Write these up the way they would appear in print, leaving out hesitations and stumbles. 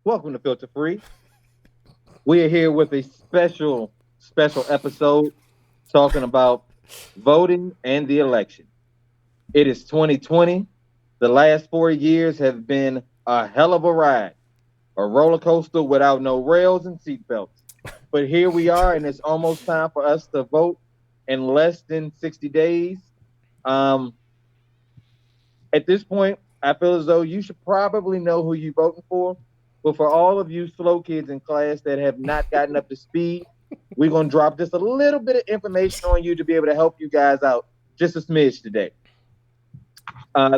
Welcome to Filter Free. We are here with a special episode talking about voting and the election. It is 2020. The last 4 years have been a hell of a ride, a roller coaster without no rails and seatbelts. But here we are, and it's almost time for us to vote in less than 60 days. Um, at this point, I feel as though you should probably know who you're voting for. But for all of you slow kids in class that have not gotten up to speed, we're going to drop just a little bit of information on you to be able to help you guys out just a smidge today.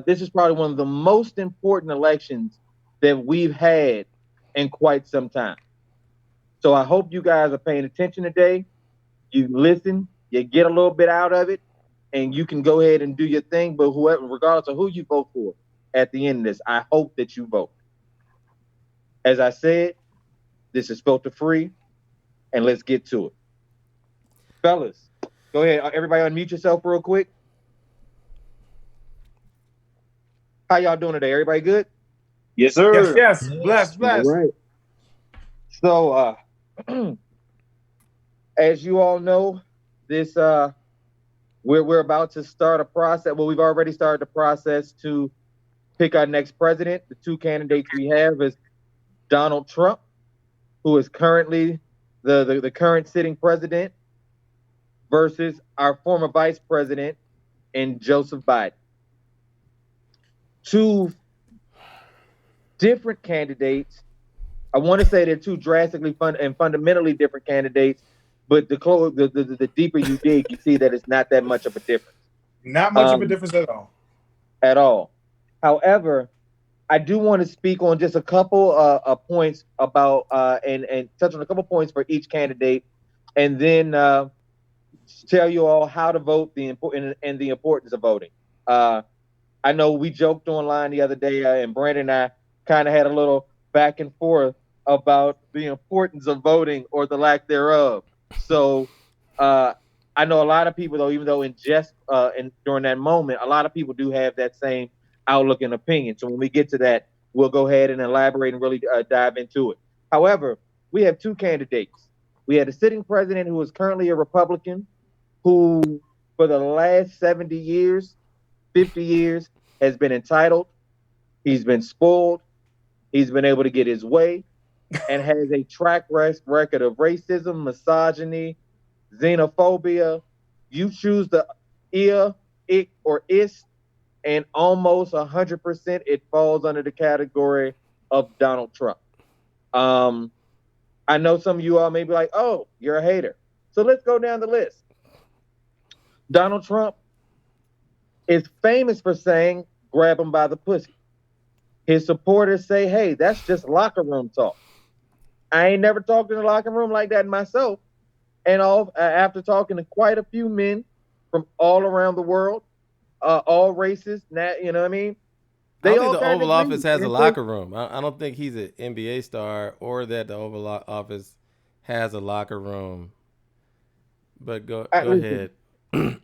This is probably one of the most important elections that we've had in quite some time. So I hope you guys are paying attention today. You listen, you get a little bit out of it, and you can go ahead and do your thing. But whoever, regardless of who you vote for at the end of this, I hope that you vote. As I said, this is filter free, and let's get to it. Fellas, go ahead. Everybody unmute yourself real quick. How y'all doing today? Everybody good? Yes, Yes, sir. yes. Yes. Bless, All bless. right. So, as you all know, this we're about to start a process. Well, we've already started the process to pick our next president. The two candidates we have is Donald Trump, who is currently the current sitting president, versus our former vice president and Joseph Biden. Two different candidates. I want to say they're two drastically and fundamentally different candidates, but the deeper you dig, you see that it's not that much of a difference Not much of a difference at all. at all. However, I do want to speak on just a couple points about and touch on a couple points for each candidate, and then tell you all how to vote, the important and the importance of voting. Uh, I know we joked online the other day, and Brandon and I kind of had a little back and forth about the importance of voting or the lack thereof. So uh, I know a lot of people, though, even though in jest during that moment, a lot of people do have that same outlook and opinion. So when we get to that, we'll go ahead and elaborate and really dive into it. However, we have two candidates. We had a sitting president who is currently a Republican, who for the last 70 years, 50 years, has been entitled. He's been spoiled. He's been able to get his way and has a track record of racism, misogyny, xenophobia. You choose the ear, ick, or is, and almost 100% it falls under the category of Donald Trump. Um, I know some of you all may be like, oh, you're a hater. So let's go down the list. Donald Trump is famous for saying, grab him by the pussy. His supporters say, hey, that's just locker room talk. I ain't never talked in a locker room like that myself. And after talking to quite a few men from all around the world, all races, you know what I mean? I They don't think all the kind of Oval agree. Office has a And locker room. I don't think he's an NBA star or that the Oval Office has a locker room. But go listen, ahead.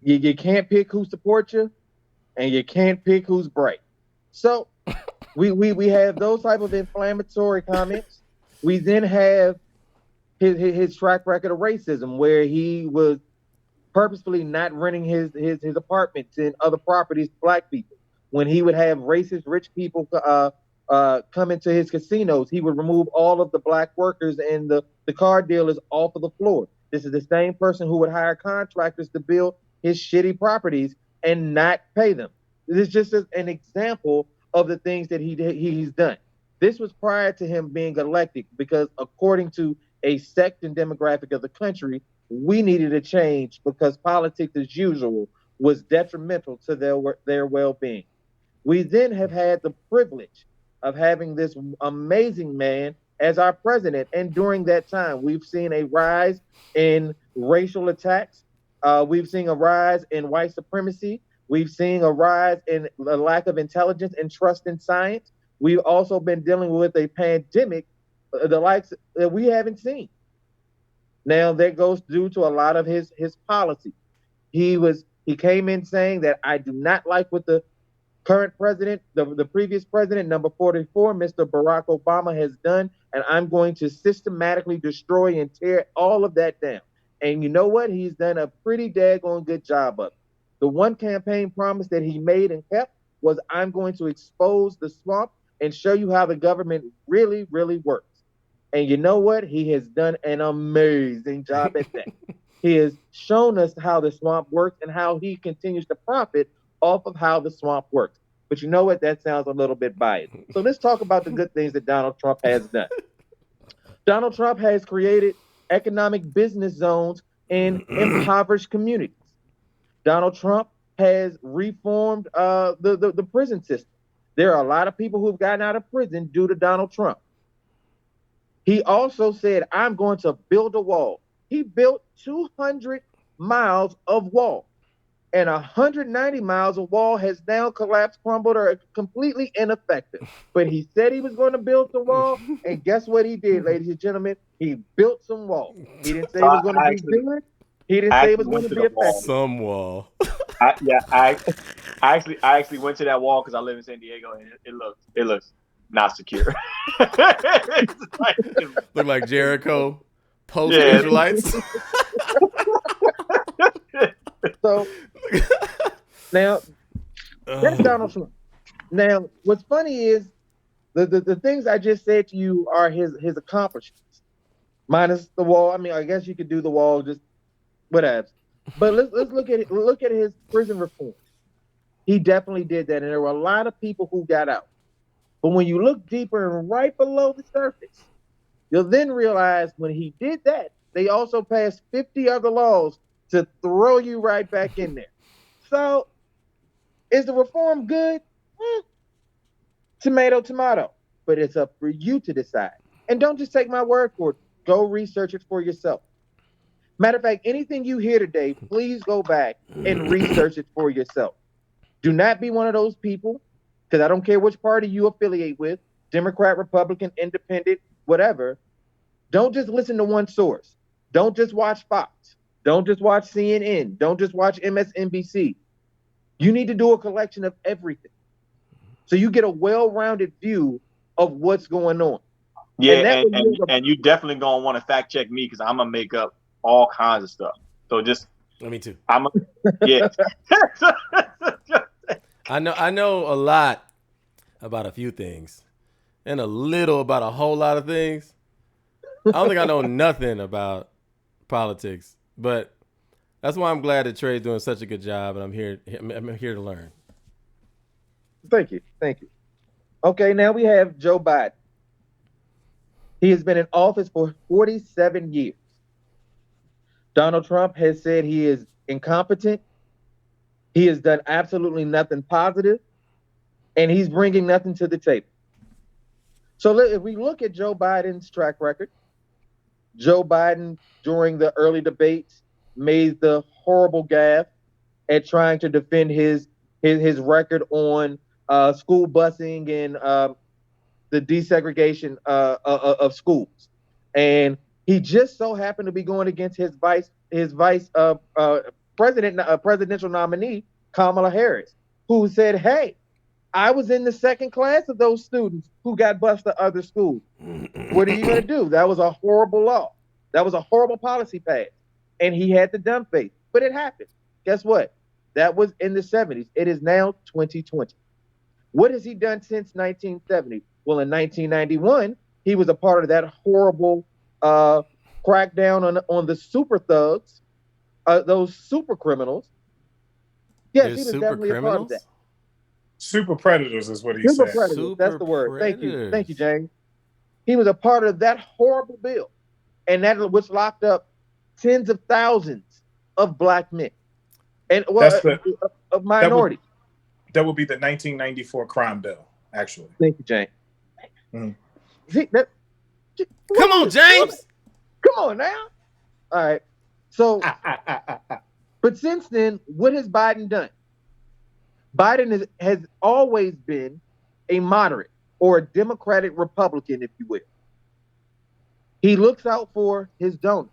you can't pick who supports you, and you can't pick who's bright. So we have those type of inflammatory comments. We then have his track record of racism, where he was purposefully not renting his apartments and other properties to black people. When he would have racist rich people come into his casinos, he would remove all of the black workers and the car dealers off of the floor. This is the same person who would hire contractors to build his shitty properties and not pay them. This is just an example of the things that he's done. This was prior to him being elected because, according to a sect and demographic of the country, we needed a change because politics, as usual, was detrimental to their well-being. We then have had the privilege of having this amazing man as our president, and during that time, we've seen a rise in racial attacks. We've seen a rise in white supremacy. We've seen a rise in the lack of intelligence and trust in science. We've also been dealing with a pandemic, the likes that we haven't seen. Now that goes due to a lot of his policy. He came in saying that I do not like what the current president, the previous president, number 44, Mr. Barack Obama, has done, and I'm going to systematically destroy and tear all of that down. And you know what? He's done a pretty daggone good job of it. The one campaign promise that he made and kept was, I'm going to expose the swamp and show you how the government really, really works. And you know what? He has done an amazing job at that. He has shown us how the swamp works and how he continues to profit off of how the swamp works. But you know what? That sounds a little bit biased. So let's talk about the good things that Donald Trump has done. Donald Trump has created economic business zones in impoverished communities. Donald Trump has reformed the prison system. There are a lot of people who've gotten out of prison due to Donald Trump. He also said, I'm going to build a wall. He built 200 miles of wall, and 190 miles of wall has now collapsed, crumbled, or completely ineffective. But he said he was going to build the wall, and guess what he did, ladies and gentlemen? He built some wall. He didn't say it was going to be good. He didn't say it was going to be effective. Some wall. I actually went to that wall because I live in San Diego, and it looks not secure. Look like Jericho post Israelites. So now that's Donald Trump. Now, what's funny is the things I just said to you are his accomplishments, minus the wall. I mean, I guess you could do the wall, just whatever. But let's look at his prison reform. He definitely did that, and there were a lot of people who got out. But when you look deeper and right below the surface, you'll then realize when he did that, they also passed 50 other laws to throw you right back in there. So, is the reform good? Tomato, tomato. But it's up for you to decide. And don't just take my word for it. Go research it for yourself. Matter of fact, anything you hear today, please go back and research it for yourself. Do not be one of those people, because I don't care which party you affiliate with, Democrat, Republican, Independent, whatever. Don't just listen to one source. Don't just watch Fox. Don't just watch CNN. Don't just watch MSNBC. You need to do a collection of everything, so you get a well-rounded view of what's going on. Yeah, and you definitely gonna want to fact check me, because I'm gonna make up all kinds of stuff. So just me too. Yeah. I know a lot about a few things, and a little about a whole lot of things. I don't think I know nothing about politics, but that's why I'm glad that Trey's doing such a good job, and I'm here to learn. Thank you. Okay, now we have Joe Biden. He has been in office for 47 years. Donald Trump has said he is incompetent. He has done absolutely nothing positive, and he's bringing nothing to the table. So if we look at Joe Biden's track record, Joe Biden, during the early debates, made the horrible gaffe at trying to defend his record on school busing and the desegregation of schools. And he just so happened to be going against his presidential nominee, Kamala Harris, who said, hey, I was in the second class of those students who got bused to other schools. What are you going to do? That was a horrible law. That was a horrible policy pass. And he had the dumb face. But it happened. Guess what? That was in the 70s. It is now 2020. What has he done since 1970? Well, in 1991, he was a part of that horrible crackdown on the super thugs, those super criminals. Yes, he was definitely a part of that. Super predators is what he said. Super predators, that's the word. Predators. Thank you, James. He was a part of that horrible bill, and that which locked up tens of thousands of black men and of minorities. That would be the 1994 crime bill, actually. Thank you, James. See, come on, James. Come on now. All right. So, but since then, what has Biden done? Biden has always been a moderate or a Democratic Republican, if you will. He looks out for his donors.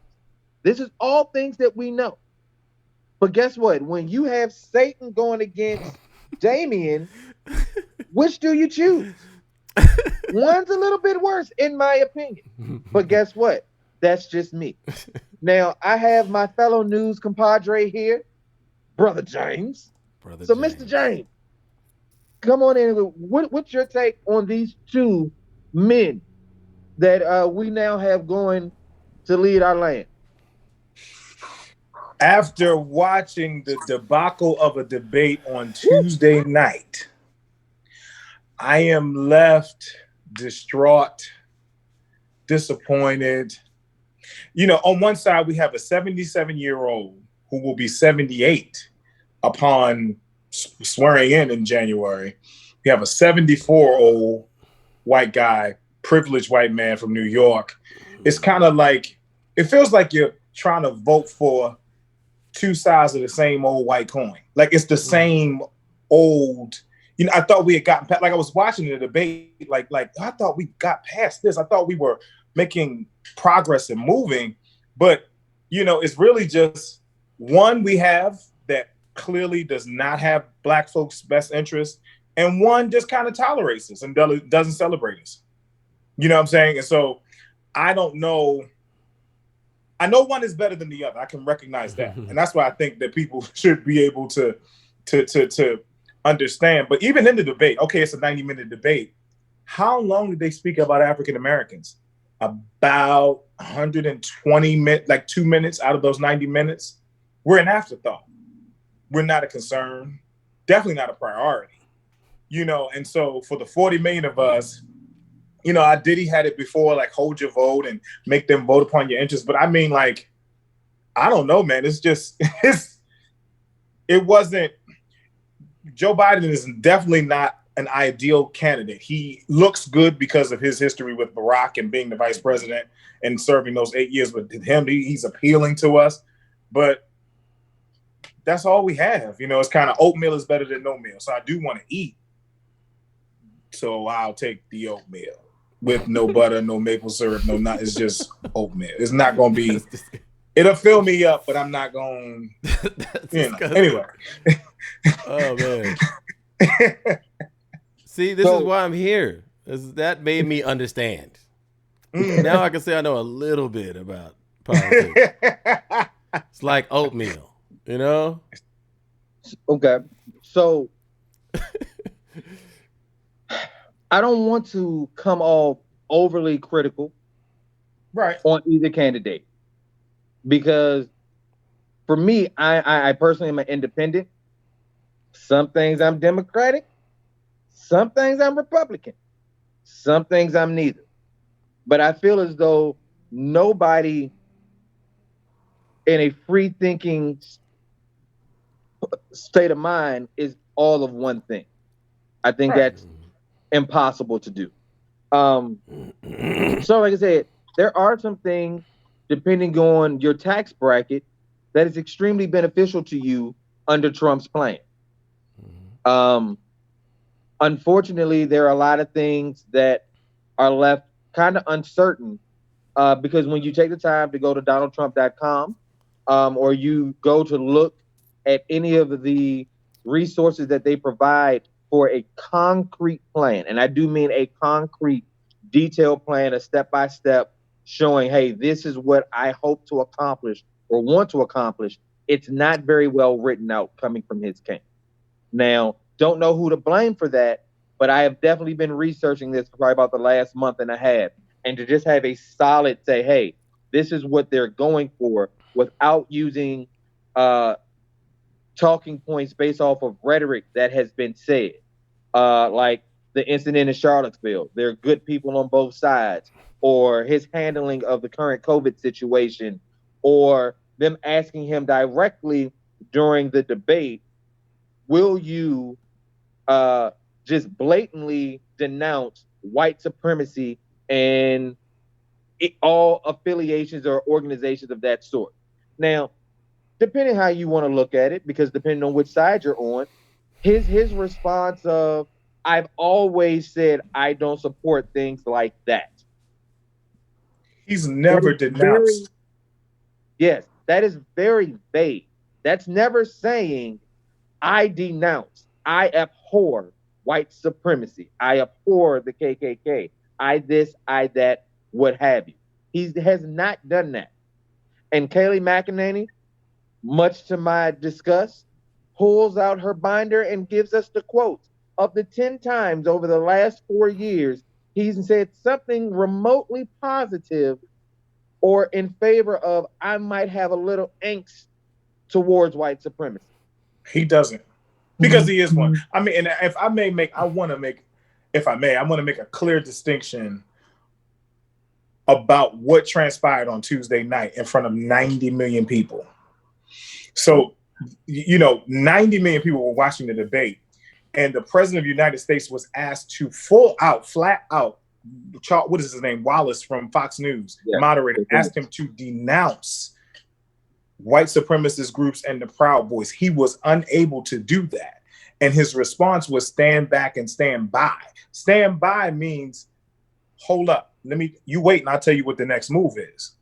This is all things that we know. But guess what? When you have Satan going against Damien, which do you choose? One's a little bit worse, in my opinion. But guess what? That's just me. Now, I have my fellow news compadre here, Brother James. Brother So, James. Mr. James, come on in. What's your take on these two men that we now have going to lead our land? After watching the debacle of a debate on Tuesday night, I am left distraught, disappointed. You know, on one side, we have a 77-year-old who will be 78 upon swearing in January. We have a 74-year-old white guy, privileged white man from New York. It's kind of like, it feels like you're trying to vote for two sides of the same old white coin. Like it's the same old, you know, I thought we had gotten past, like I was watching the debate, like I thought we got past this. I thought we were making progress and moving, but you know, it's really just one we have that clearly does not have Black folks' best interest, and one just kind of tolerates us and doesn't celebrate us. You know what I'm saying? And so I don't know. I know one is better than the other. I can recognize that. And that's why I think that people should be able to understand. But even in the debate, okay, it's a 90-minute debate. How long did they speak about African Americans? About 120 minutes, like 2 minutes out of those 90 minutes. We're an afterthought. We're not a concern. Definitely not a priority. You know, and so for the 40 million of us, you know, Diddy had it before, like hold your vote and make them vote upon your interests. But I mean, like, I don't know, man. It's just, it wasn't, Joe Biden is definitely not an ideal candidate. He looks good because of his history with Barack and being the vice president and serving those 8 years with him. He's appealing to us, but that's all we have. You know, it's kind of oatmeal is better than no meal. So I do want to eat. So I'll take the oatmeal with no butter, no maple syrup, no nut. It's just oatmeal. It's not going to be, it'll fill me up, but I'm not going, you know, anyway. Oh, man. See, this is why I'm here. That made me understand. Now I can say I know a little bit about politics. It's like oatmeal, you know? Okay. So I don't want to come off overly critical on either candidate, because for me, I personally am an independent. Some things I'm Democratic, some things I'm Republican, some things I'm neither. But I feel as though nobody in a free thinking state of mind is all of one thing. I think that's impossible to do. So like I said, there are some things, depending on your tax bracket, that is extremely beneficial to you under Trump's plan. Unfortunately, there are a lot of things that are left kind of uncertain, because when you take the time to go to donaldtrump.com, or you go to look at any of the resources that they provide for a concrete plan, and I do mean a concrete, detailed plan, a step-by-step showing, hey, this is what I hope to accomplish or want to accomplish, it's not very well written out coming from his camp. Now, don't know who to blame for that, but I have definitely been researching this for probably about the last month and a half. And to just have a solid say, hey, this is what they're going for, without using talking points based off of rhetoric that has been said. Like the incident in Charlottesville, there are good people on both sides, or his handling of the current COVID situation, or them asking him directly during the debate, will you just blatantly denounce white supremacy and all affiliations or organizations of that sort? Now, depending how you want to look at it, because depending on which side you're on, his response of, I've always said I don't support things like that. He's never denounced. Yes, that is very vague. That's never saying I denounce. I abhor white supremacy. I abhor the KKK. I this, I that, what have you. He has not done that. And Kayleigh McEnany, much to my disgust, pulls out her binder and gives us the quotes. Of the 10 times over the last 4 years, he's said something remotely positive or in favor of, I might have a little angst towards white supremacy. He doesn't. Because he is one. I mean, and if I may make, I want to make a clear distinction about what transpired on Tuesday night in front of 90 million people. So, 90 million people were watching the debate, and the president of the United States was asked to flat out, what is his name? Wallace from Fox News, moderator, asked him to denounce white supremacist groups and the Proud Boys. He was unable to do that. And his response was stand back and stand by. Stand by means, hold up, you wait and I'll tell you what the next move is.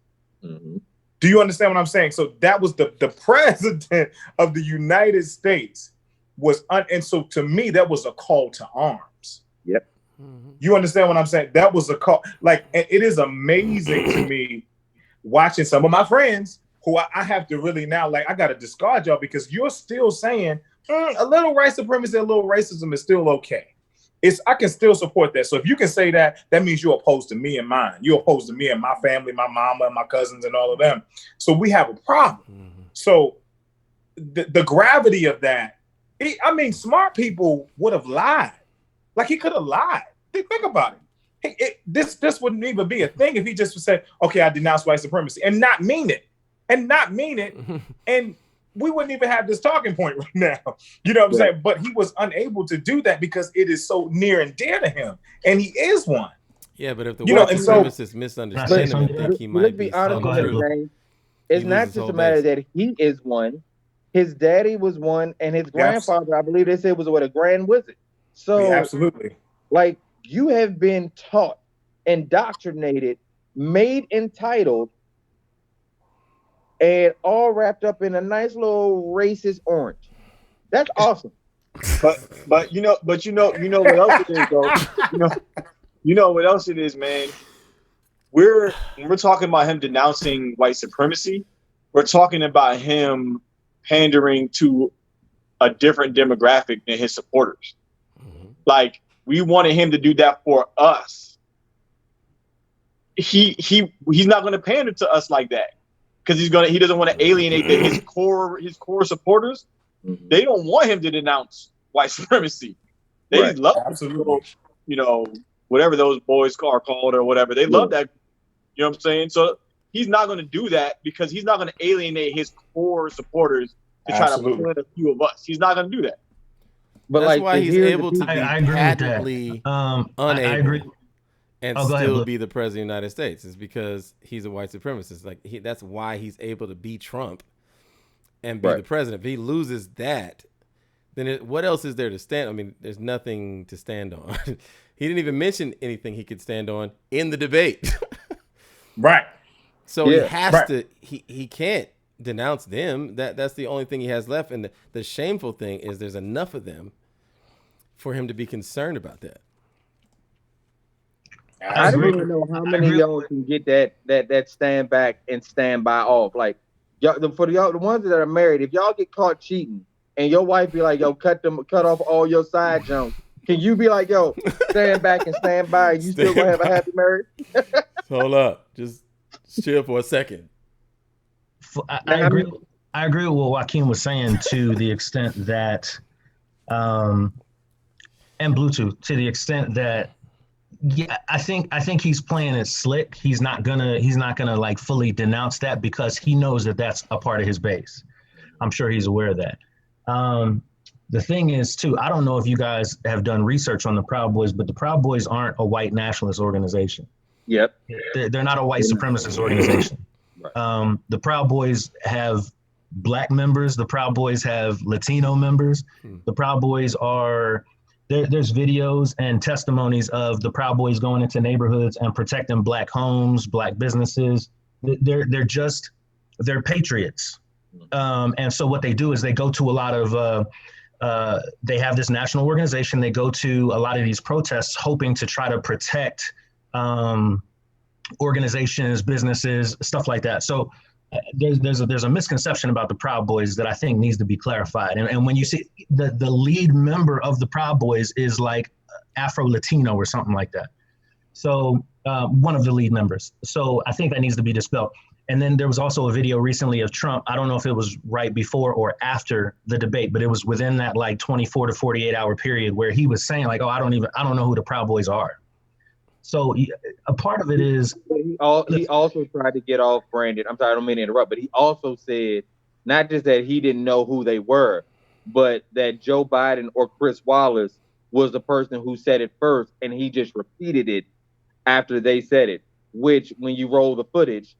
Mm-hmm. Do you understand what I'm saying? So that was the president of the United States and so to me, that was a call to arms. Yep. Mm-hmm. You understand what I'm saying? That was a call. Like, it is amazing to me watching some of my friends who I have to really now, like, I got to discard y'all because you're still saying a little white supremacy, a little racism is still okay. I can still support that. So if you can say that, that means you're opposed to me and mine. You're opposed to me and my family, my mama and my cousins and all of them. So we have a problem. Mm-hmm. So the gravity of that, smart people would have lied. Like, he could have lied. Think about it. This wouldn't even be a thing if he just said, okay, I denounce white supremacy and not mean it. And we wouldn't even have this talking point right now. You know what I'm saying? But he was unable to do that because it is so near and dear to him. And he is one. Yeah, but if the white supremacists misunderstand him and think he might be honest, it's not just a matter that he is one. His daddy was one, and his grandfather, I believe they said, was a grand wizard. So absolutely. Like, you have been taught, indoctrinated, made entitled, and all wrapped up in a nice little racist orange. That's awesome. But you know what else it is, though. You know what else it is, man. When we're talking about him denouncing white supremacy, we're talking about him pandering to a different demographic than his supporters. Mm-hmm. Like, we wanted him to do that for us. He's not going to pander to us like that. Because he doesn't want to alienate his core supporters. Mm-hmm. They don't want him to denounce white supremacy. They love, whatever those boys are called or whatever. They love that. You know what I'm saying? So he's not going to do that because he's not going to alienate his core supporters to try to pull in a few of us. He's not going to do that. But that's why he's able to be patently unable. I agree. And still be the president of the United States is because he's a white supremacist. Like, that's why he's able to be Trump and be the president. If he loses that, then what else is there to stand? I mean, there's nothing to stand on. He didn't even mention anything he could stand on in the debate. Right. So he has to. He can't denounce them. That's the only thing he has left. And the shameful thing is there's enough of them for him to be concerned about that. I don't even know how many of y'all can get that stand back and stand by off. Like, for y'all, the ones that are married, if y'all get caught cheating and your wife be like, yo, cut off all your side jumps, can you be like, yo, stand back and stand by? You still gonna have a happy marriage? Hold up, just chill for a second. I agree with what Joaquin was saying to the extent that, and Bluetooth, to the extent that. Yeah, I think he's playing it slick. He's not gonna like fully denounce that because he knows that that's a part of his base. I'm sure he's aware of that. The thing is, too, I don't know if you guys have done research on the Proud Boys, but the Proud Boys aren't a white nationalist organization. Yep, they're not a white supremacist organization. Right. The Proud Boys have Black members. The Proud Boys have Latino members. The Proud Boys are. There's videos and testimonies of the Proud Boys going into neighborhoods and protecting Black homes, Black businesses. They're patriots. And so what they do is they go to a lot of they have this national organization. They go to a lot of these protests hoping to try to protect organizations, businesses, stuff like that. So there's a misconception about the Proud Boys that I think needs to be clarified. And when you see the lead member of the Proud Boys is like Afro-Latino or something like that. So one of the lead members. So I think that needs to be dispelled. And then there was also a video recently of Trump. I don't know if it was right before or after the debate, but it was within that like 24 to 48 hour period where he was saying like, oh, I don't know who the Proud Boys are. So a part of it is he also tried to get off Brandon. I'm sorry, I don't mean to interrupt, but he also said not just that he didn't know who they were, but that Joe Biden or Chris Wallace was the person who said it first, and he just repeated it after they said it, which when you roll the footage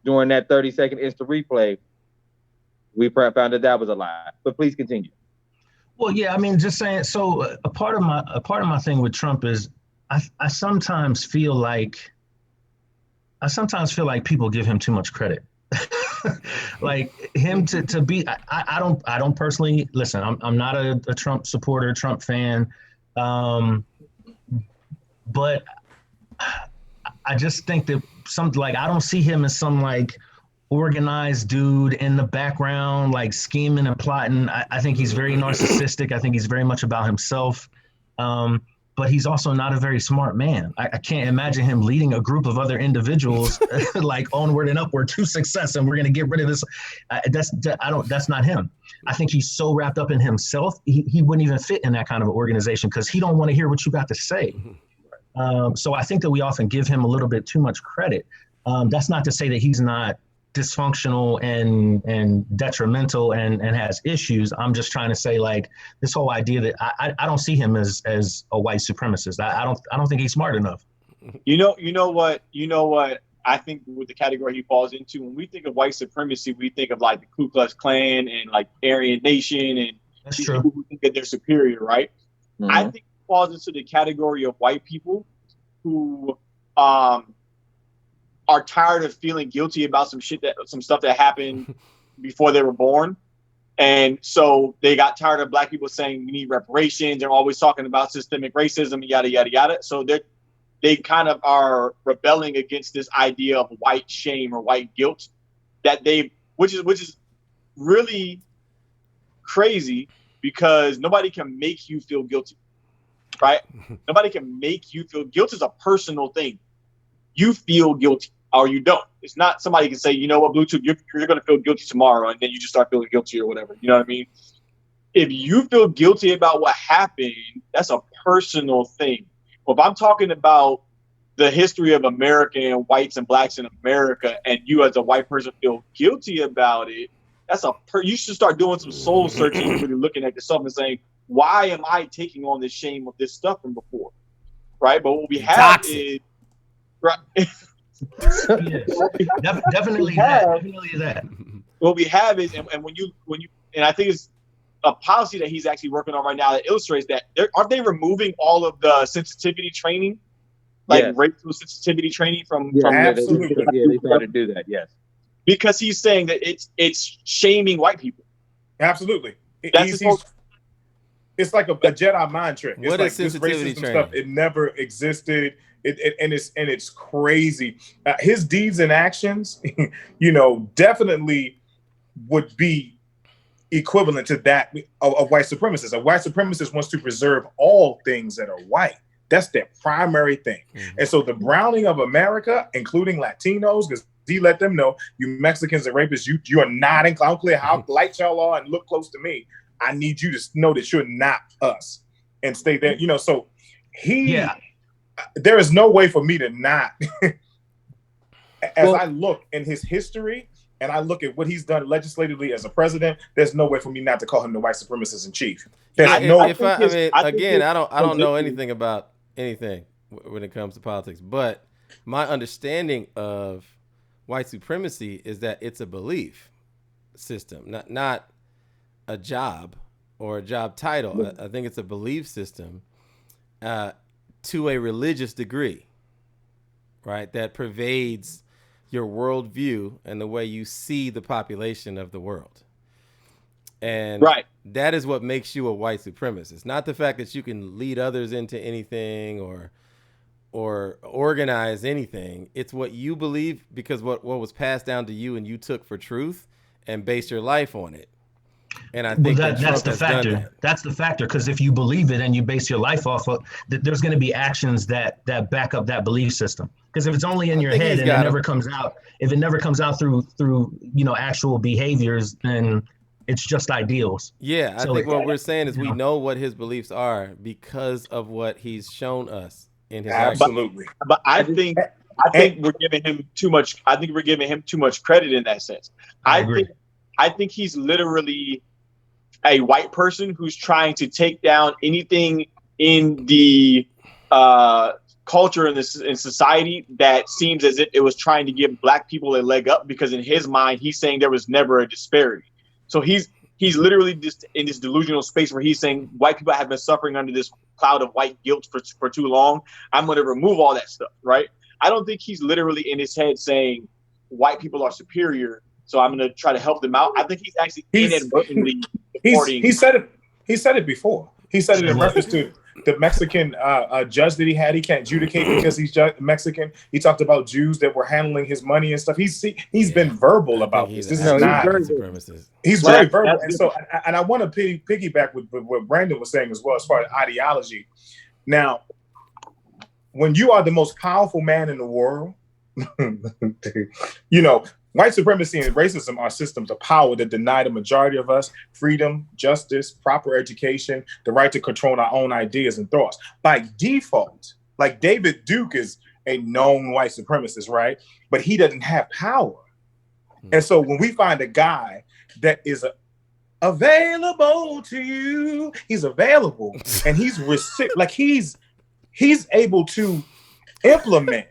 during that 30-second instant replay, we found that was a lie. But please continue. Well, yeah, I mean, just saying. So a part of my thing with Trump is I sometimes feel like people give him too much credit. Like him to be, I don't personally listen. I'm not a Trump supporter, Trump fan, but I just think that I don't see him as some like organized dude in the background, like scheming and plotting. I think he's very narcissistic. I think he's very much about himself. But he's also not a very smart man. I can't imagine him leading a group of other individuals like onward and upward to success, and we're going to get rid of this. That's not him. I think he's so wrapped up in himself, he wouldn't even fit in that kind of organization because he don't want to hear what you got to say. So I think that we often give him a little bit too much credit. That's not to say that he's not dysfunctional and detrimental and has issues. I'm just trying to say like this whole idea that I don't see him as a white supremacist. I don't think he's smart enough. You know what I think with the category he falls into, when we think of white supremacy, we think of like the Ku Klux Klan and like Aryan Nation and That's these true. people who think that they're superior, right? Mm-hmm. I think he falls into the category of white people who are tired of feeling guilty about some stuff that happened before they were born. And so they got tired of black people saying we need reparations. They're always talking about systemic racism, yada, yada, yada. So they kind of are rebelling against this idea of white shame or white guilt which is really crazy because nobody can make you feel guilty, right? Nobody can make you feel guilt is a personal thing. You feel guilty or you don't. It's not somebody can say, you know what, Bluetooth, you're going to feel guilty tomorrow, and then you just start feeling guilty or whatever. You know what I mean? If you feel guilty about what happened, that's a personal thing. But if I'm talking about the history of America and whites and blacks in America, and you as a white person feel guilty about it, you should start doing some soul searching and really looking at yourself and saying, why am I taking on the shame of this stuff from before? Right? But what we have is right. Definitely that. What we have is, and when you, and I think it's a policy that he's actually working on right now that illustrates that. Aren't they removing all of the sensitivity training, like racial sensitivity training from? Absolutely. They started to do that. Yes, because he's saying that it's shaming white people. Absolutely. It's like a Jedi mind trick. It's what like is sensitivity this racism training? stuff. It never existed. It's crazy. His deeds and actions, definitely would be equivalent to that of white supremacists. A white supremacist wants to preserve all things that are white. That's their primary thing. Mm-hmm. And so the browning of America, including Latinos, because he let them know, you Mexicans and rapists, you are not in. I don't care how light y'all are and look close to me. I need you to know that you're not us and stay there. So there is no way for me to not, I look in his history and I look at what he's done legislatively as a president, there's no way for me not to call him the white supremacist in chief. I don't know anything about anything when it comes to politics, but my understanding of white supremacy is that it's a belief system, not a job or a job title. I think it's a belief system to a religious degree, right? That pervades your worldview and the way you see the population of the world. And Right. that is what makes you a white supremacist. Not the fact that you can lead others into anything or organize anything. It's what you believe, because what was passed down to you and you took for truth and based your life on it. And I think that that's Trump the has done factor. that. That's the factor, because if you believe it and you base your life off of that, there's going to be actions that back up that belief system. Because if it's only in your think head he's and it got never 'em. comes out, if it never comes out through actual behaviors, then it's just ideals. Yeah, I So think what we're saying is we know. know what his beliefs are because of what he's shown us in his Absolutely. But I think we're giving him too much. I think we're giving him too much credit in that sense. I agree. I think he's literally a white person who's trying to take down anything in the culture in society that seems as if it was trying to give black people a leg up, because in his mind he's saying there was never a disparity. So he's literally just in this delusional space where he's saying white people have been suffering under this cloud of white guilt for too long. I'm going to remove all that stuff, right? I don't think he's literally in his head saying white people are superior, so I'm going to try to help them out. I think he's actually inadvertently supporting. He said it. He said it before. He said it in reference to the Mexican judge that he had. He can't adjudicate because he's Mexican. He talked about Jews that were handling his money and stuff. He's been verbal about this. This is not. He's very verbal, and so I want to piggyback with what Brandon was saying as well as far as ideology. Now, when you are the most powerful man in the world, white supremacy and racism are systems of power that deny the majority of us freedom, justice, proper education, the right to control our own ideas and thoughts. By default, like David Duke is a known white supremacist, right? But he doesn't have power. And so when we find a guy that is available to you, he's available and he's able to implement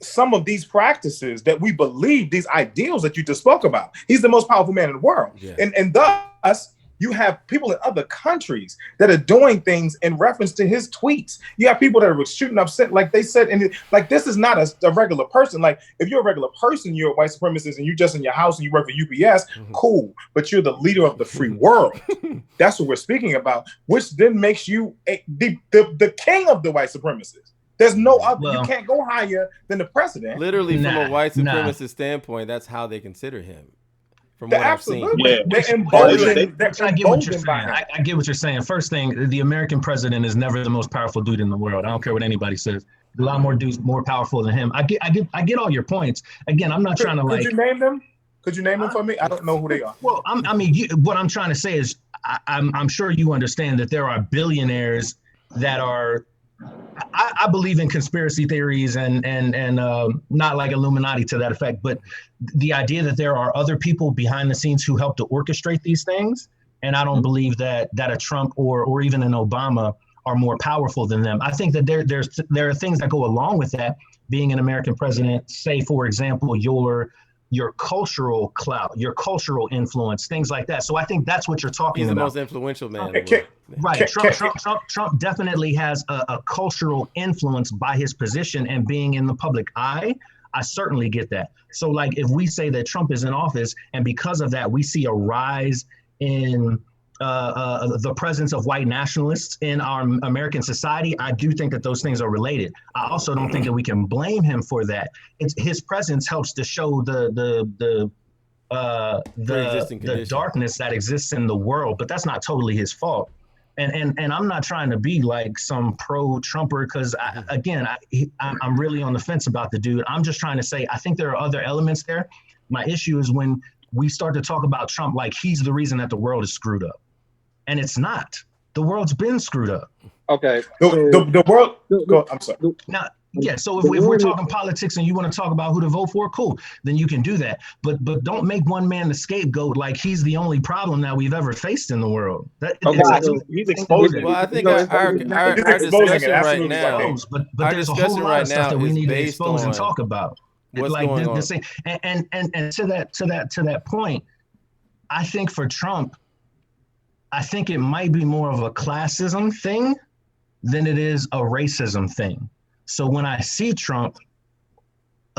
some of these practices that we believe, these ideals that you just spoke about. He's the most powerful man in the world. Yeah. And thus, you have people in other countries that are doing things in reference to his tweets. You have people that are shooting up, like they said, and like this is not a regular person. Like if you're a regular person, you're a white supremacist and you're just in your house and you work for UPS, cool. But you're the leader of the free world. That's what we're speaking about, which then makes you the king of the white supremacists. There's no other. You can't go higher than the president. Literally, from a white supremacist standpoint, that's how they consider him. From what I've seen, I get what you're saying. I get what you're saying. First thing, the American president is never the most powerful dude in the world. I don't care what anybody says. A lot more dudes more powerful than him. I get all your points. Again, I'm not trying to Could you name them? Could you name them for me? I don't know who they are. Well, what I'm trying to say is, I'm sure you understand that there are billionaires that are. I believe in conspiracy theories and not like Illuminati to that effect, but the idea that there are other people behind the scenes who help to orchestrate these things. And I don't believe that a Trump or even an Obama are more powerful than them. I think that there are things that go along with that. Being an American president, say, for example, your cultural clout, your cultural influence, things like that. So I think that's what you're talking about. He's the most influential man. Right. Trump definitely has a cultural influence by his position and being in the public eye. I certainly get that. So like if we say that Trump is in office and because of that, we see a rise in the presence of white nationalists in our American society, I do think that those things are related. I also don't think that we can blame him for that. His presence helps to show the darkness that exists in the world, but that's not totally his fault. And I'm not trying to be like some pro-Trumper because, I'm really on the fence about the dude. I'm just trying to say I think there are other elements there. My issue is when we start to talk about Trump like he's the reason that the world is screwed up. And it's not. The world's been screwed up. Okay. The world. I'm sorry. Now, yeah. So if we're talking politics and you want to talk about who to vote for, cool. Then you can do that. But don't make one man the scapegoat like he's the only problem that we've ever faced in the world. He's exposing. Well, I think our discussion right now, but there's a whole lot of stuff that we need to expose and talk about. What's going on? And to that point, I think for Trump, I think it might be more of a classism thing than it is a racism thing. So when I see Trump,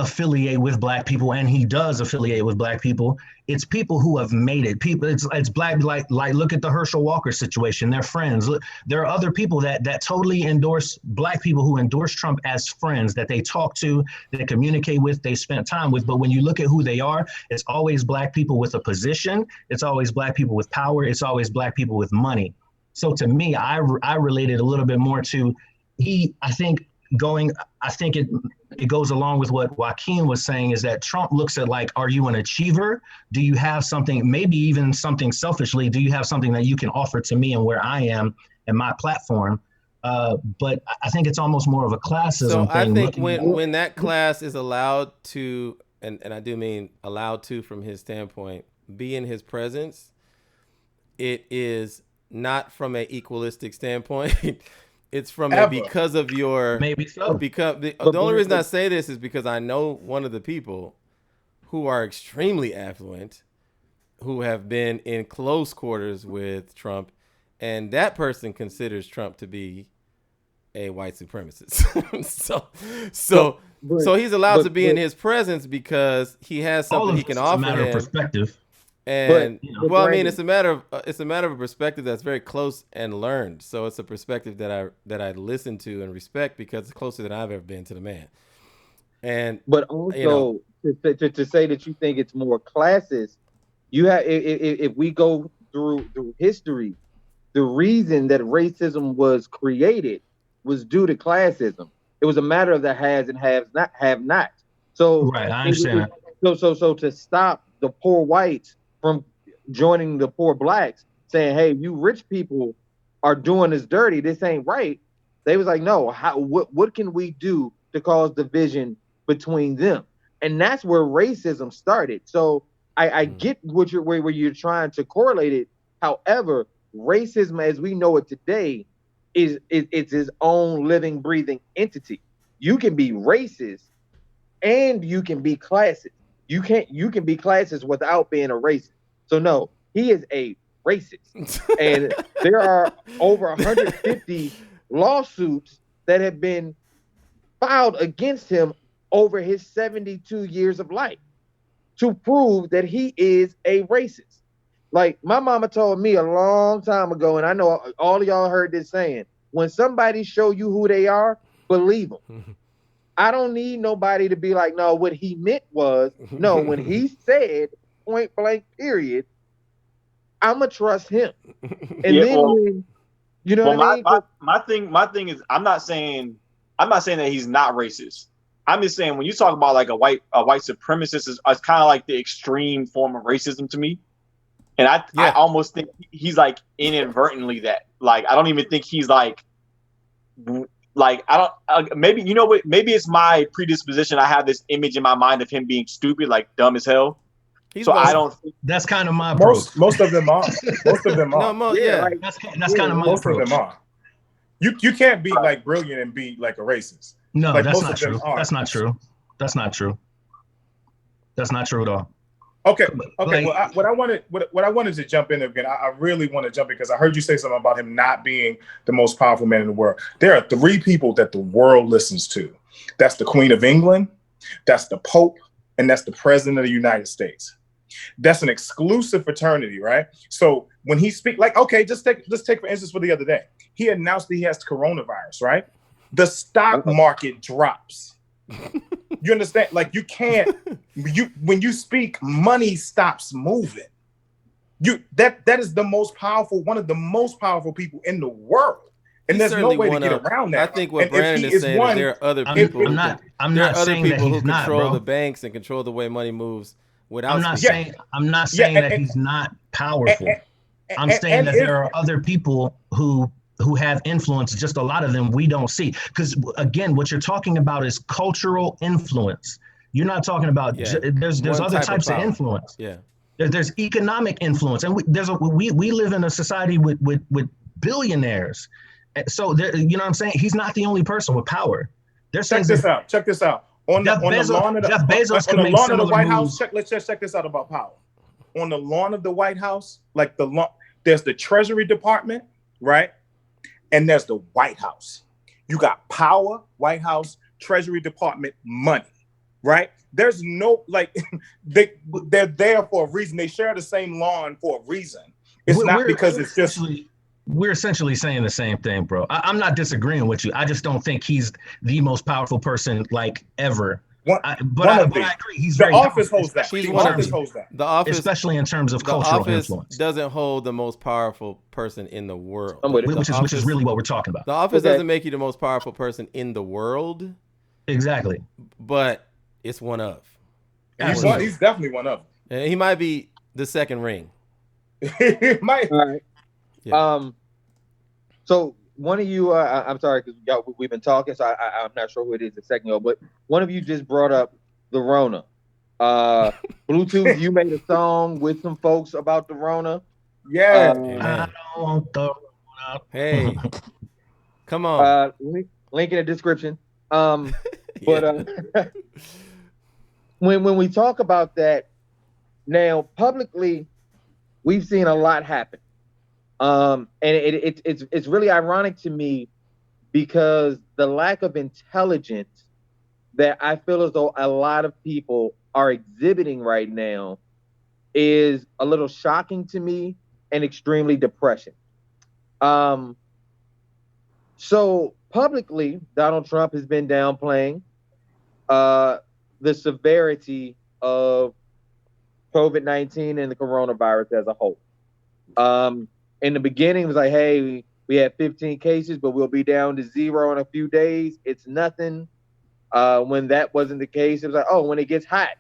affiliate with black people, and he does affiliate with black people. It's people who have made it. People, it's black, like look at the Herschel Walker situation. They're friends. Look, there are other people that totally endorse black people, who endorse Trump as friends, that they talk to, they communicate with, they spent time with. But when you look at who they are, it's always black people with a position. It's always black people with power. It's always black people with money. So to me, I related a little bit more to I think it goes along with what Joaquin was saying, is that Trump looks at, like, are you an achiever? Do you have something, maybe even something selfishly, do you have something that you can offer to me and where I am and my platform? But I think it's almost more of a classism thing. I think when that class is allowed to, and I do mean allowed to from his standpoint, be in his presence, it is not from an equalistic standpoint. It's from because of your, maybe so. Because the only reason I say this is because I know one of the people who are extremely affluent, who have been in close quarters with Trump, and that person considers Trump to be a white supremacist. so he's allowed to be in his presence because he has something he can offer him. It's a matter of perspective. And I mean, it's a matter of a perspective that's very close and learned. So it's a perspective that I listen to and respect because it's closer than I've ever been to the man. But also, to say that you think it's more classist, you have if we go through history, the reason that racism was created was due to classism. It was a matter of the has and have not. So right, I understand. So to stop the poor whites from joining the poor blacks, saying, "Hey, you rich people are doing this dirty. This ain't right." They was like, "No, what can we do to cause division between them?" And that's where racism started. So I get where you're trying to correlate it. However, racism as we know it today is its own living, breathing entity. You can be racist and you can be classist. You can be classist without being a racist. So no, he is a racist. And there are over 150 lawsuits that have been filed against him over his 72 years of life to prove that he is a racist. Like my mama told me a long time ago, and I know all of y'all heard this saying, when somebody show you who they are, believe them. I don't need nobody to be like, no, what he meant was, no, when he said point blank period, I'ma trust him. And then you know what I mean? My thing is I'm not saying that he's not racist. I'm just saying when you talk about like a white supremacist is kind of like the extreme form of racism to me. And I almost think he's like inadvertently that. Like I don't even think he's like I don't maybe you know what, maybe it's my predisposition. I have this image in my mind of him being stupid, like dumb as hell. I don't think that's kind of my approach. Most of them are. Most of them are. Right. That's kind of my most approach. Of them are. You can't be like brilliant and be like a racist. No, like, that's not true. That's not true. That's not true. That's not true at all. Okay. Like, well, what I wanted to jump in again. I really want to jump in because I heard you say something about him not being the most powerful man in the world. There are 3 people that the world listens to. That's the Queen of England, that's the Pope, and that's the President of the United States. That's an exclusive fraternity, right? So when he speaks, like, okay, just take for instance for the other day, he announced that he has coronavirus, right? The stock market drops. You understand? Like you can't. When you speak, money stops moving. That is the most powerful, one of the most powerful people in the world, and there's no way to get around that. I think what Brandon is saying is there are other people. I'm not saying that who he's not, control bro. the banks and control the way money moves. I'm not saying that he's not powerful. I'm saying that there are other people who have influence, just a lot of them we don't see. Because again, what you're talking about is cultural influence. You're not talking about there's other types of influence. Yeah. There's economic influence, and we live in a society with billionaires. So you know what I'm saying? He's not the only person with power. Check this out. On the lawn of the White House, let's just check this out about power. On the lawn of the White House, like there's the Treasury Department, right? And there's the White House. You got power, White House, Treasury Department, money. right? There's no like they're there for a reason. They share the same lawn for a reason. It's not because it's just. We're essentially saying the same thing, bro. I'm not disagreeing with you. I just don't think he's the most powerful person like ever. But I agree. He's the very office powerful, holds that. The office, especially in terms of cultural influence. Doesn't hold the most powerful person in the world. Which is really what we're talking about. The office doesn't make you the most powerful person in the world. Exactly. But it's one of. He's definitely one of them. And he might be the second ring. He might. All right. Yeah. So one of you, I'm sorry because we've been talking, so I'm not sure who it is a second ago, but one of you just brought up the Rona. Bluetooth, you made a song with some folks about the Rona. Yeah. I don't want the Rona. Hey, come on. Link in the description. But when we talk about that now publicly, we've seen a lot happen. And it's really ironic to me because the lack of intelligence that I feel as though a lot of people are exhibiting right now is a little shocking to me and extremely depressing. So publicly, Donald Trump has been downplaying the severity of COVID-19 and the coronavirus as a whole. In the beginning, it was like, hey, we had 15 cases, but we'll be down to 0 in a few days. It's nothing. When that wasn't the case, it was like, oh, when it gets hot,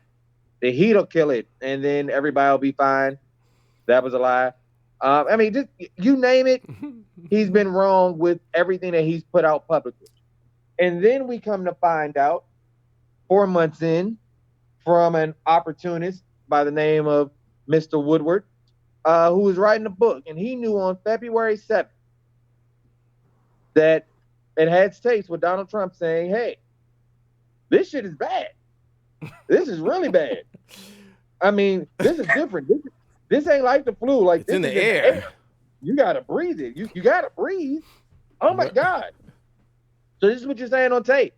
the heat will kill it, and then everybody will be fine. That was a lie. I mean, just you name it, he's been wrong with everything that he's put out publicly. And then we come to find out 4 months in from an opportunist by the name of Mr. Woodward, who was writing a book, and he knew on February 7th that it had states with Donald Trump saying, hey, this shit is bad. This is really bad. I mean, this is different. This ain't like the flu. Like, it's in the air. You got to breathe it. You got to breathe. Oh, my God. So this is what you're saying on tape.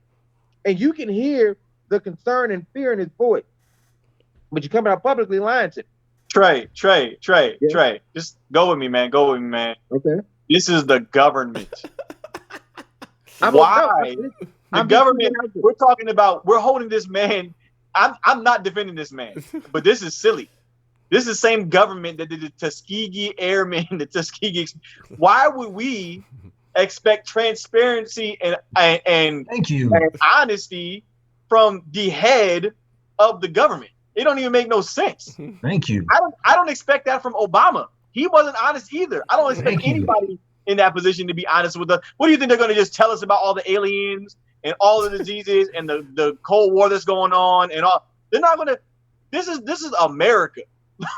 And you can hear the concern and fear in his voice. But you're coming out publicly lying to me. Trey, just go with me, man. Okay. This is the government. Why? The government, we're holding this man. I'm not defending this man, but this is silly. This is the same government that did the Tuskegee Airmen, why would we expect transparency and Thank you. and honesty from the head of the government? It don't even make no sense. Thank you. I don't expect that from Obama. He wasn't honest either. I don't expect anybody in that position to be honest with us. What do you think they're going to just tell us about all the aliens and all the diseases and the Cold War that's going on and all? They're not going to. This is America.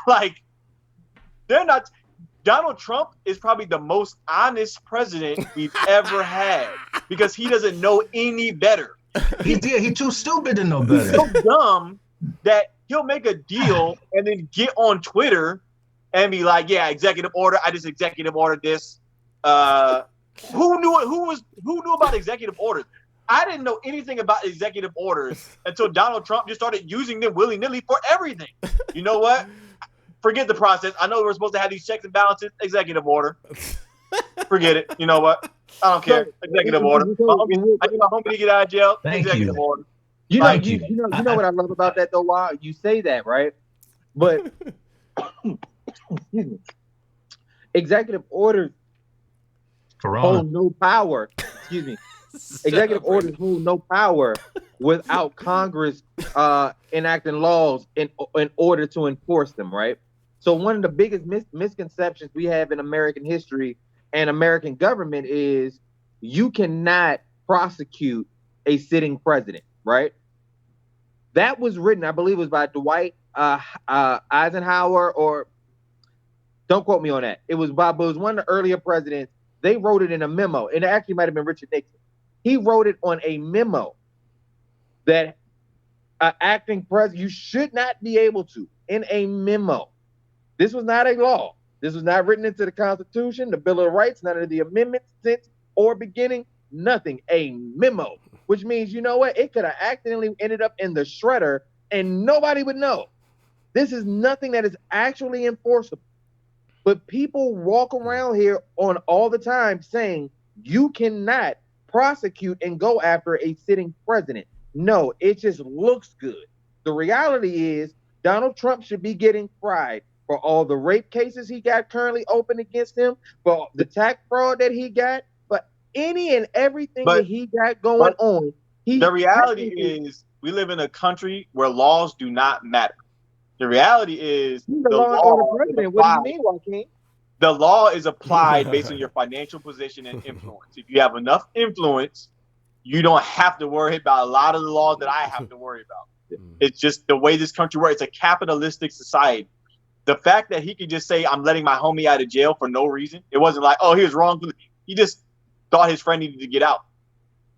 Like, they're not. Donald Trump is probably the most honest president we've ever had because he doesn't know any better. He's too stupid to know better. So dumb that he'll make a deal and then get on Twitter and be like, yeah, executive order. I just executive ordered this. Who knew about executive orders? I didn't know anything about executive orders until Donald Trump just started using them willy-nilly for everything. You know what? Forget the process. I know we're supposed to have these checks and balances. Executive order. Forget it. You know what? I don't care. Executive order. I need my homie to get out of jail. Executive order. You know what I love about that though, Why you say that, right? But executive orders hold no power. Excuse me. Executive orders hold no power without Congress enacting laws in order to enforce them, right? So one of the biggest misconceptions we have in American history and American government is you cannot prosecute a sitting president, right? That was written, I believe it was by Dwight Eisenhower, or don't quote me on that. It was one of the earlier presidents. They wrote it in a memo, and it actually might have been Richard Nixon. He wrote it on a memo that acting president, you should not be able to, in a memo. This was not a law. This was not written into the Constitution, the Bill of Rights, none of the amendments since or beginning, nothing. A memo. which means, you know what? It could have accidentally ended up in the shredder and nobody would know. This is nothing that is actually enforceable. But people walk around here on all the time saying you cannot prosecute and go after a sitting president. No, it just looks good. The reality is Donald Trump should be getting fried for all the rape cases he got currently open against him, for the tax fraud that he got, but any and everything that he got going on. The reality is we live in a country where laws do not matter. The reality is the law and order president. What do you mean, Joaquin? The law is applied based on your financial position and influence. If you have enough influence, you don't have to worry about a lot of the laws that I have to worry about. It's just the way this country works. It's a capitalistic society. The fact that he could just say, I'm letting my homie out of jail for no reason. It wasn't like, oh, he was wrong. He just thought his friend needed to get out.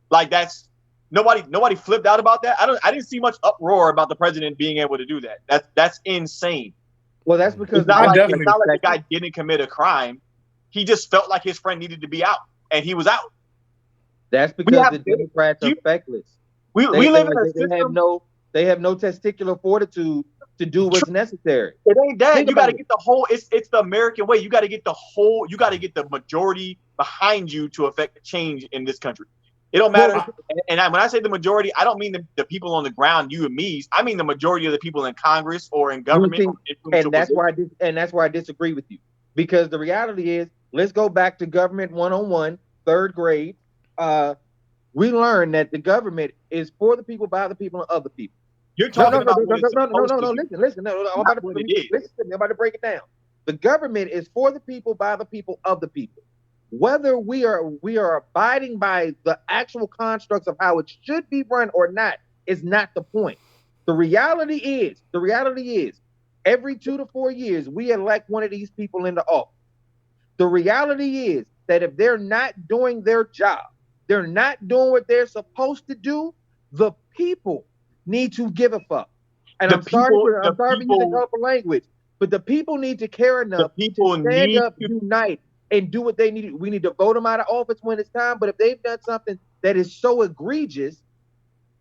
Like that's nobody flipped out about that. I didn't see much uproar about the president being able to do that. That's insane. Well, that's because it's not like the guy didn't commit a crime. He just felt like his friend needed to be out, and he was out. That's because the Democrats are feckless. We live in a system. They have no testicular fortitude to do what's necessary. It ain't that. You got to get the whole. It's the American way. You got to get the whole. You got to get the majority behind you to affect change in this country. It don't matter. And when I say the majority, I don't mean the people on the ground, you and me. I mean the majority of the people in Congress or in government. And that's why I disagree with you. Because the reality is, let's go back to government 101, third grade. We learned that the government is for the people, by the people, and of the people. You're talking about listen. I'm about to break it down. The government is for the people, by the people, of the people. Whether we are abiding by the actual constructs of how it should be run or not is not the point. The reality is, every 2 to 4 years, we elect one of these people into office. The reality is that if they're not doing their job, they're not doing what they're supposed to do, the people need to give a fuck. And I'm sorry for using colorful language, but the people need to care enough to stand up, unite, and do what they need. We need to vote them out of office when it's time. But if they've done something that is so egregious,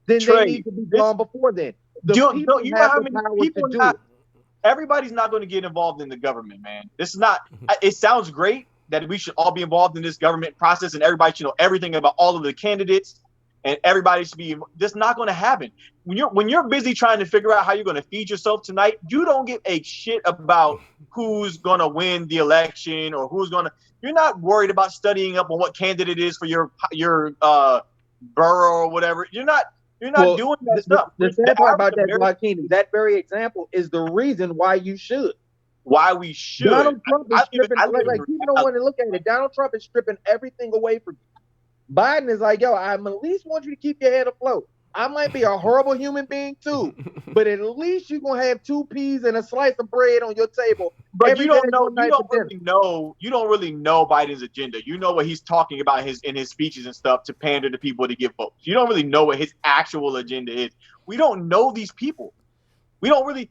then Trey, they need to be gone before then. Everybody's not going to get involved in the government, man. This is not. It sounds great that we should all be involved in this government process, and everybody should know everything about all of the candidates, and everybody should be. This is not going to happen. When you're busy trying to figure out how you're going to feed yourself tonight, you don't give a shit about who's going to win the election or who's going to. You're not worried about studying up on what candidate is for your borough or whatever. You're not doing that stuff. The sad part about that, Joaquin, that very example is the reason why you should. Why we should. Donald Trump is stripping. People don't want to look at it. Donald Trump is stripping everything away from you. Biden is like, yo, I at least want you to keep your head afloat. I might be a horrible human being too, but at least you're gonna have 2 peas and a slice of bread on your table. But you don't really know Biden's agenda. You know what he's talking about in his speeches and stuff to pander to people to get votes. You don't really know what his actual agenda is. We don't know these people. We don't really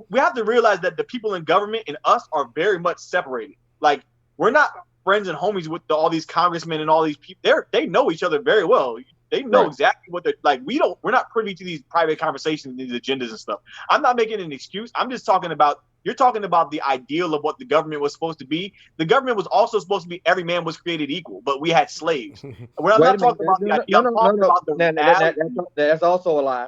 we have to realize that the people in government and us are very much separated. Like we're not friends and homies with all these congressmen and all these people. They know each other very well. They know exactly what they're like. We're not privy to these private conversations, these agendas and stuff. I'm not making an excuse. I'm just talking about, you're talking about the ideal of what the government was supposed to be. The government was also supposed to be every man was created equal, but we had slaves. We're not talking about the idea. That's also a lie.